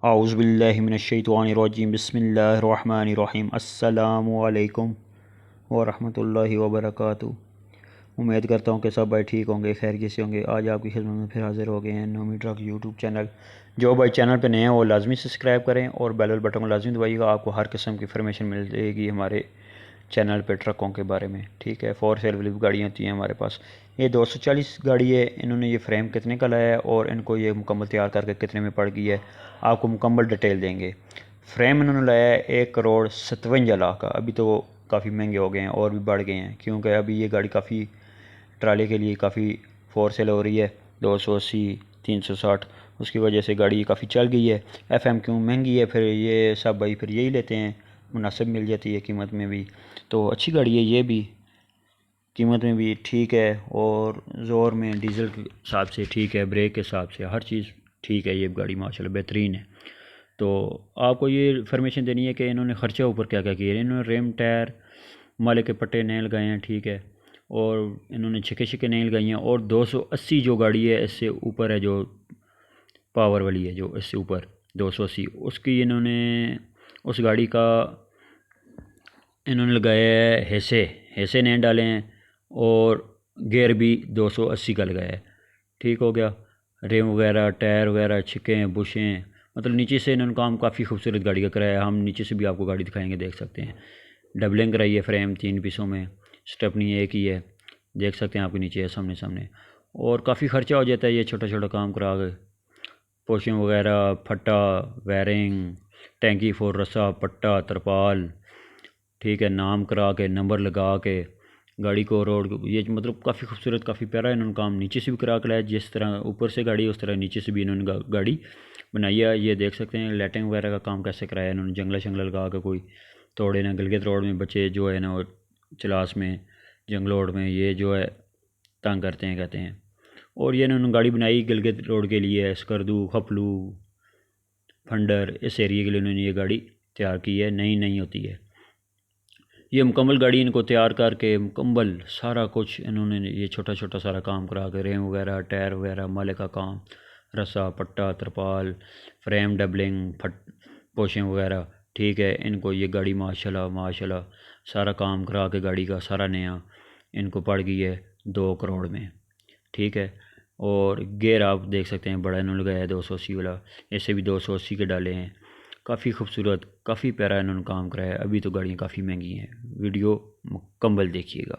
औज़ुबिल्लाहिमिनश्शैतानिर्रजीम बिस्मिल्लाहिर्रहमानिर्रहीम अस्सलामु अलैकुम वरहमतुल्लाहि वबरकातुहू। उम्मीद करता हूँ कि सब भाई ठीक होंगे, खैरियत से होंगे। आज आपकी खिदमत में फिर हाज़िर हो गए हैं नोमी ट्रक यूट्यूब चैनल। जो भाई चैनल पे नए हैं वो लाजमी सब्सक्राइब करें और बेल बटन को लाजमी दबाइएगा। आपको हर किस्म की इन्फॉर्मेशन मिलेगी हमारे चैनल पे ट्रकों के बारे में। ठीक है, फॉर सेल वाली गाड़ियाँ होती हैं हमारे पास। ये 240 गाड़ी है। इन्होंने ये फ्रेम कितने का लाया है और इनको ये मुकम्मल तैयार करके कितने में पड़ गई है, आपको मुकम्मल डिटेल देंगे। फ्रेम इन्होंने लाया है 1,57,00,000 का। अभी तो काफ़ी महंगे हो गए हैं और भी बढ़ गए हैं, क्योंकि अभी ये गाड़ी काफ़ी ट्राले के लिए काफ़ी फॉर सेल हो रही है। 280 360 उसकी वजह से गाड़ी काफ़ी चल गई है। FM क्यों महंगी है, फिर ये सब भाई फिर यही लेते हैं, मुनासिब मिल जाती है कीमत में भी, तो अच्छी गाड़ी है ये भी, कीमत में भी ठीक है और ज़ोर में डीज़ल के हिसाब से ठीक है, ब्रेक के हिसाब से हर चीज़ ठीक है। ये गाड़ी माशाल्लाह बेहतरीन है। तो आपको ये इन्फॉर्मेशन देनी है कि इन्होंने ख़र्चा ऊपर क्या क्या किया है। इन्होंने रेम टायर माले के पट्टे नए लगाए हैं, ठीक है, और इन्होंने छिके छिके नए लगाई हैं। और 280 जो गाड़ी है इससे ऊपर है, जो पावर वाली है, जो इससे ऊपर 280 उसकी इन्होंने उस गाड़ी का इन्होंने लगाया है हैसे नए डाले हैं और गेयर भी 280 का लगाया है। ठीक हो गया। रेम वगैरह टायर वगैरह छिके हैं, बुशें, मतलब नीचे से इन्होंने काम काफ़ी खूबसूरत गाड़ी का कराया है। हम नीचे से भी आपको गाड़ी दिखाएंगे, देख सकते हैं। डबलिंग कराई है फ्रेम 3 पीसों में, स्टेपनी एक ही है, देख सकते हैं आपके नीचे है सामने सामने। और काफ़ी ख़र्चा हो जाता है ये छोटा छोटा काम करा के। पोशिंग वगैरह, फट्टा, वायरिंग, टैंकी फोर रस्सा, पट्टा, तरपाल, ठीक है, नाम करा के नंबर लगा के गाड़ी को रोड, ये मतलब काफ़ी खूबसूरत काफ़ी प्यारा इन्होंने काम नीचे से भी करा के लाया। जिस तरह ऊपर से गाड़ी उस तरह नीचे से भी इन्होंने गाड़ी बनाई है। ये देख सकते हैं लाइटिंग वगैरह का काम कैसे कराया इन्होंने, जंगला शंगला लगा के कोई तोड़े ना। गिलगित रोड में बच्चे जो है ना, चलास में जंगल रोड में ये जो है तंग करते हैं कहते हैं। और ये इन्होंने गाड़ी बनाई गिलगित रोड के लिए, स्कर्दू, खपलू, फंडर, इस एरिए के लिए इन्होंने ये गाड़ी तैयार की है। नई नई होती है ये मुकम्मल गाड़ी। इनको तैयार करके मुकम्मल सारा कुछ इन्होंने ये छोटा छोटा सारा काम करा के, रेम वगैरह टायर वगैरह माले का काम, रस्सा पट्टा तरपाल, फ्रेम डबलिंग, फट पोशें वगैरह, ठीक है। इनको ये गाड़ी माशाल्लाह माशाल्लाह सारा काम करा के गाड़ी का सारा नया इनको पड़ गई है 2 करोड़ में, ठीक है। और गेयर आप देख सकते हैं बड़ा इन्होंने लगाया है 280 वाला, ऐसे भी 280 के डाले हैं। काफ़ी खूबसूरत काफ़ी प्यारा इन्होंने काम कराया है। अभी तो गाड़ियाँ काफ़ी महंगी हैं। वीडियो मुकम्मल देखिएगा।